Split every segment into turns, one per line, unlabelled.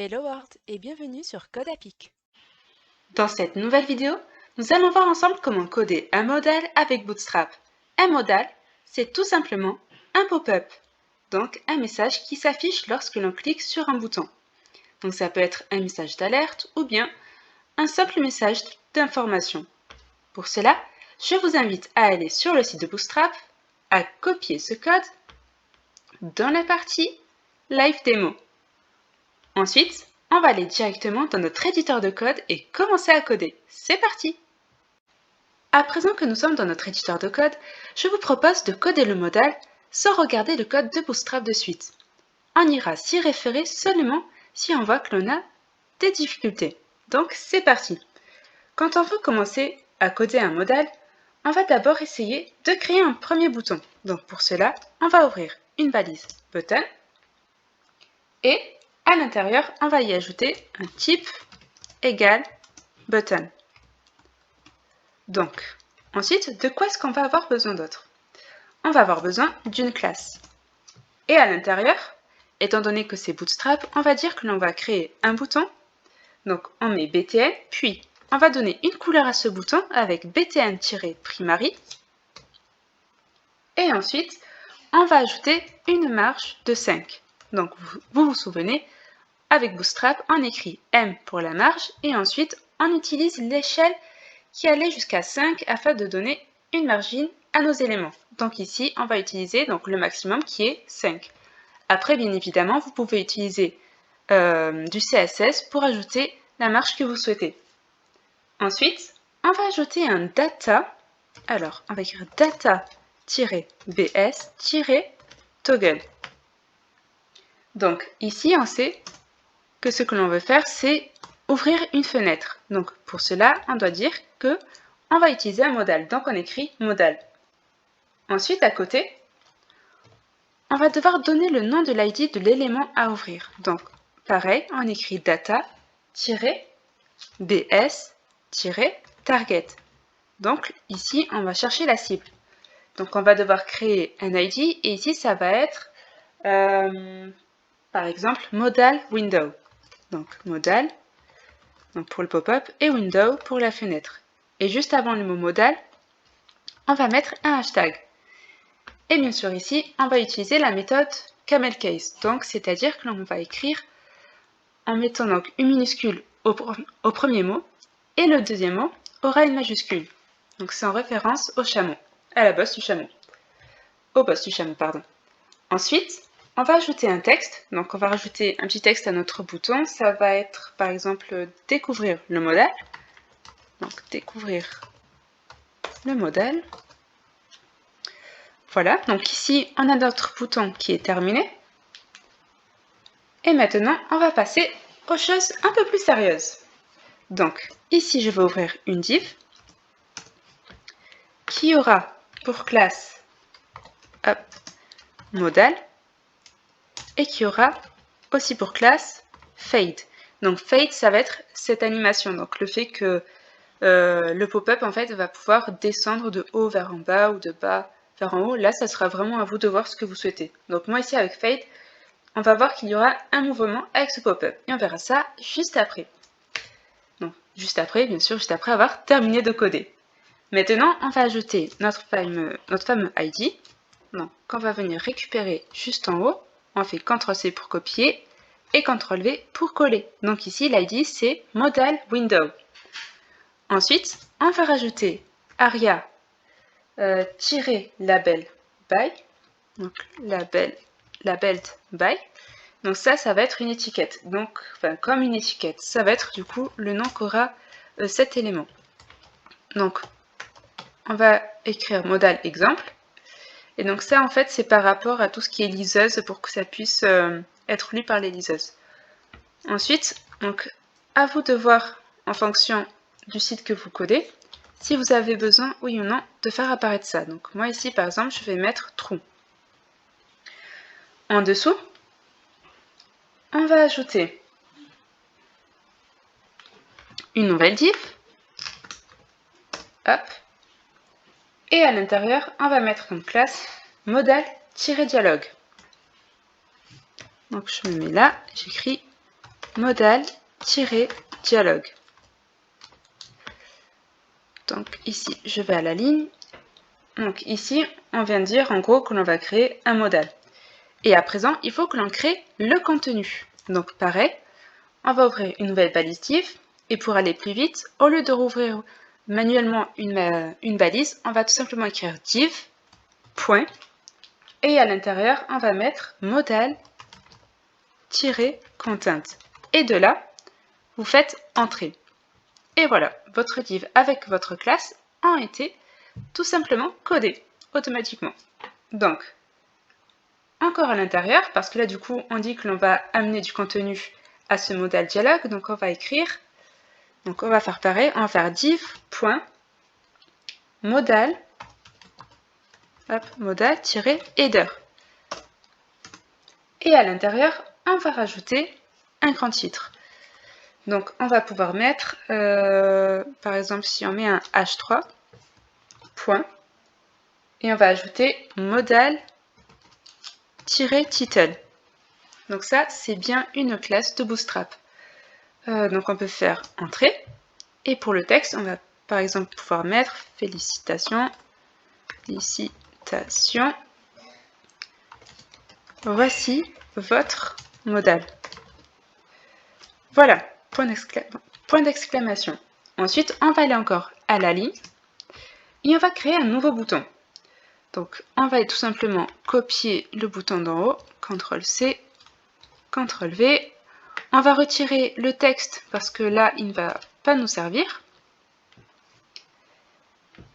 Hello World et bienvenue sur Codapic.
Dans cette nouvelle vidéo, nous allons voir ensemble comment coder un modal avec Bootstrap. Un modal, c'est tout simplement un pop-up, donc un message qui s'affiche lorsque l'on clique sur un bouton. Donc ça peut être un message d'alerte ou bien un simple message d'information. Pour cela, je vous invite à aller sur le site de Bootstrap, à copier ce code dans la partie Live Demo. Ensuite, on va aller directement dans notre éditeur de code et commencer à coder. C'est parti! À présent que nous sommes dans notre éditeur de code, je vous propose de coder le modal sans regarder le code de Bootstrap de suite. On ira s'y référer seulement si on voit que l'on a des difficultés. Donc c'est parti! Quand on veut commencer à coder un modal, on va d'abord essayer de créer un premier bouton. Donc pour cela, on va ouvrir une balise button et à l'intérieur, on va y ajouter un type égal button. Donc, ensuite, de quoi est-ce qu'on va avoir besoin d'autre? On va avoir besoin d'une classe. Et à l'intérieur, étant donné que c'est Bootstrap, on va dire que l'on va créer un bouton. Donc, on met btn, puis on va donner une couleur à ce bouton avec btn-primary. Et ensuite, on va ajouter une marge de 5. Donc, vous vous souvenez, avec Bootstrap, on écrit M pour la marge et ensuite, on utilise l'échelle qui allait jusqu'à 5 afin de donner une margine à nos éléments. Donc ici, on va utiliser le maximum qui est 5. Après, bien évidemment, vous pouvez utiliser du CSS pour ajouter la marge que vous souhaitez. Ensuite, on va ajouter un data. Alors, on va écrire data-bs-toggle. Donc ici, on sait que ce que l'on veut faire, c'est ouvrir une fenêtre. Donc pour cela, on doit dire que on va utiliser un modal. Donc on écrit modal. Ensuite, à côté, on va devoir donner le nom de l'ID de l'élément à ouvrir. Donc pareil, on écrit data-bs-target. Donc ici, on va chercher la cible. Donc on va devoir créer un ID et ici, ça va être par exemple modal window. Donc modal, donc pour le pop-up, et window pour la fenêtre. Et juste avant le mot modal, on va mettre un hashtag. Et bien sûr ici, on va utiliser la méthode camelcase. Donc c'est-à-dire que l'on va écrire en mettant donc une minuscule au premier mot et le deuxième mot aura une majuscule. Donc c'est en référence au chameau, à la bosse du chameau. Au boss du chameau, pardon. Ensuite, on va ajouter un texte. Donc on va rajouter un petit texte à notre bouton. Ça va être par exemple découvrir le modal. Donc découvrir le modal. Voilà, donc ici on a notre bouton qui est terminé. Et maintenant on va passer aux choses un peu plus sérieuses. Donc ici je vais ouvrir une div qui aura pour classe modal et qui aura aussi pour classe fade. Donc fade, ça va être cette animation, donc le fait que le pop-up en fait va pouvoir descendre de haut vers en bas ou de bas vers en haut. Là, ça sera vraiment à vous de voir ce que vous souhaitez. Donc moi ici avec fade, on va voir qu'il y aura un mouvement avec ce pop-up et on verra ça juste après. Donc juste après, bien sûr, juste après avoir terminé de coder. Maintenant, on va ajouter notre fameux ID. Donc, on va venir récupérer juste en haut. On fait CTRL-C pour copier et CTRL-V pour coller. Donc ici, l'ID, c'est modal window. Ensuite, on va rajouter aria label by. Donc, labeled by. Donc ça va être une étiquette. Donc, comme une étiquette, ça va être du coup le nom qu'aura cet élément. Donc, on va écrire modal exemple. Et donc ça, en fait, c'est par rapport à tout ce qui est liseuse pour que ça puisse être lu par les liseuses. Ensuite, donc, à vous de voir en fonction du site que vous codez, si vous avez besoin, oui ou non, de faire apparaître ça. Donc moi ici, par exemple, je vais mettre true. En dessous, on va ajouter une nouvelle div. Hop. Et à l'intérieur, on va mettre comme classe modal-dialogue. Donc je me mets là, j'écris modal-dialogue. Donc ici, je vais à la ligne. Donc ici, on vient de dire en gros que l'on va créer un modal. Et à présent, il faut que l'on crée le contenu. Donc pareil, on va ouvrir une nouvelle balise div. Et pour aller plus vite, au lieu de rouvrir manuellement une balise, on va tout simplement écrire div, point, et à l'intérieur, on va mettre modal-content. Et de là, vous faites entrer. Et voilà, votre div avec votre classe ont été tout simplement codés automatiquement. Donc, encore à l'intérieur, parce que là du coup, on dit que l'on va amener du contenu à ce modal dialogue, donc on va écrire, donc on va faire pareil, on va faire div.modal, modal-header. Et à l'intérieur, on va rajouter un grand titre. Donc on va pouvoir mettre, par exemple, si on met un h3, point, et on va ajouter modal-title. Donc ça, c'est bien une classe de Bootstrap. Donc on peut faire entrer. Et pour le texte, on va par exemple pouvoir mettre félicitations. Voici votre modal. Voilà, point d'exclamation. Ensuite, on va aller encore à la ligne et on va créer un nouveau bouton. Donc, on va tout simplement copier le bouton d'en haut, CTRL-C, CTRL-V. On va retirer le texte parce que là, il ne va pas nous servir.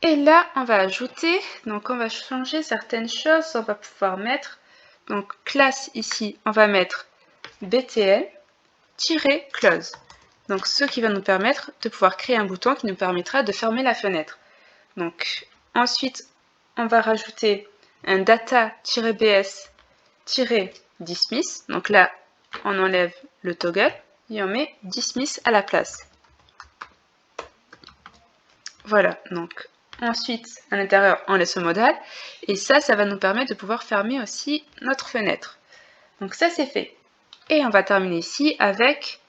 Et là, on va ajouter, donc on va changer certaines choses. On va pouvoir mettre, donc classe ici, on va mettre btn-close. Donc ce qui va nous permettre de pouvoir créer un bouton qui nous permettra de fermer la fenêtre. Donc ensuite, on va rajouter un data-bs-dismiss. Donc là, on enlève le toggle et on met dismiss à la place. Voilà, donc ensuite, à l'intérieur, on laisse le modal. Et ça va nous permettre de pouvoir fermer aussi notre fenêtre. Donc ça, c'est fait. Et on va terminer ici avec...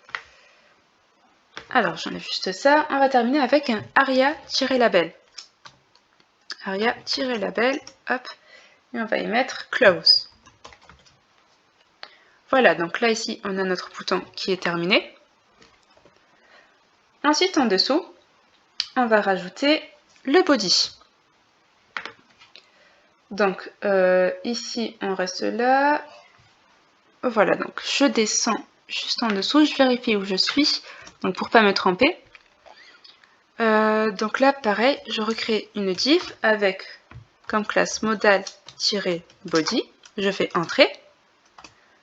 Alors, j'enlève juste ça. On va terminer avec un aria-label. Aria-label, hop. Et on va y mettre close. Voilà, donc là, ici, on a notre bouton qui est terminé. Ensuite, en dessous, on va rajouter le body. Donc, ici, on reste là. Voilà, donc je descends juste en dessous. Je vérifie où je suis, donc pour pas me tromper. Donc là, pareil, je recrée une div avec comme classe modal-body. Je fais entrer.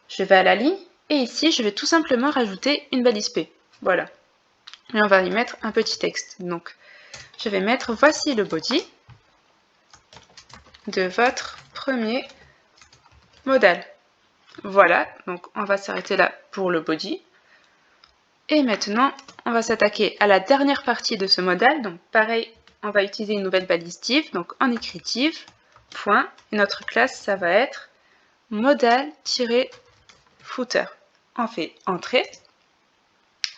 Je vais à la ligne. Et ici, je vais tout simplement rajouter une balise P. Voilà. Et on va y mettre un petit texte. Donc, je vais mettre voici le body de votre premier modal. Voilà, donc on va s'arrêter là pour le body. Et maintenant, on va s'attaquer à la dernière partie de ce modal. Donc pareil, on va utiliser une nouvelle balise div. Donc on écrit div, point, et notre classe, ça va être modal-footer. On fait entrer,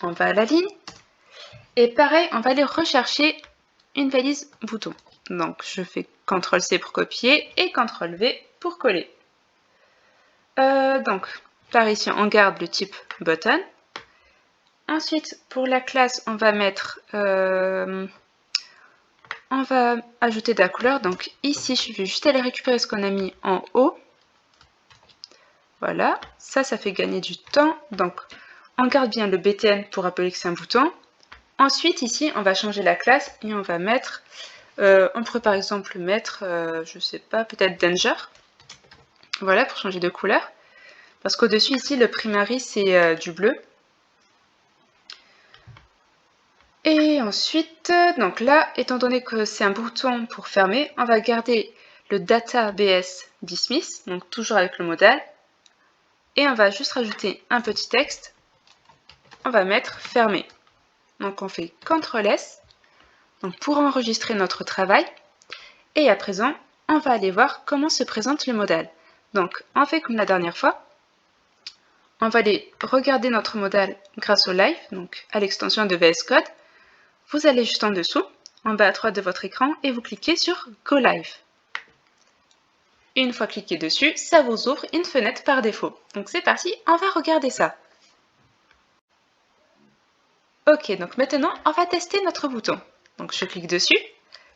on va à la ligne. Et pareil, on va aller rechercher une balise bouton. Donc je fais CTRL-C pour copier et CTRL-V pour coller. Donc, par ici, on garde le type button. Ensuite, pour la classe, on va mettre, on va ajouter de la couleur. Donc ici, je vais juste aller récupérer ce qu'on a mis en haut. Voilà, ça fait gagner du temps. Donc, on garde bien le btn pour rappeler que c'est un bouton. Ensuite, ici, on va changer la classe et on va mettre, on pourrait par exemple mettre, je sais pas, peut-être danger. Voilà, pour changer de couleur. Parce qu'au-dessus, ici, le primary, c'est du bleu. Et ensuite, donc là, étant donné que c'est un bouton pour fermer, on va garder le data-bs dismiss, donc toujours avec le modal. Et on va juste rajouter un petit texte. On va mettre fermé. Donc on fait CTRL-S donc pour enregistrer notre travail. Et à présent, on va aller voir comment se présente le modal. Donc on fait comme la dernière fois. On va aller regarder notre modal grâce au live, donc à l'extension de VS Code. Vous allez juste en dessous, en bas à droite de votre écran, et vous cliquez sur Go Live. Une fois cliqué dessus, ça vous ouvre une fenêtre par défaut. Donc c'est parti, on va regarder ça. Ok, donc maintenant on va tester notre bouton. Donc je clique dessus.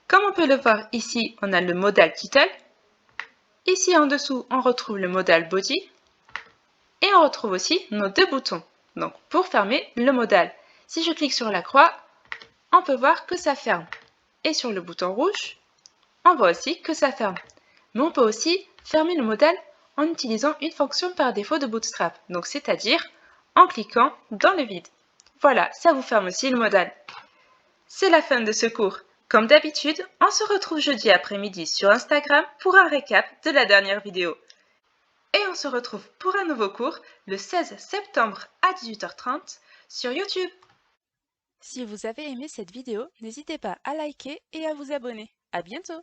Comme on peut le voir ici, on a le modal title. Ici en dessous, on retrouve le modal body. Et on retrouve aussi nos deux boutons. Donc pour fermer le modal, si je clique sur la croix, on peut voir que ça ferme. Et sur le bouton rouge, on voit aussi que ça ferme. Mais on peut aussi fermer le modal en utilisant une fonction par défaut de Bootstrap, donc c'est-à-dire en cliquant dans le vide. Voilà, ça vous ferme aussi le modal. C'est la fin de ce cours. Comme d'habitude, on se retrouve jeudi après-midi sur Instagram pour un récap de la dernière vidéo. Et on se retrouve pour un nouveau cours le 16 septembre à 18h30 sur YouTube.
Si vous avez aimé cette vidéo, n'hésitez pas à liker et à vous abonner. À bientôt!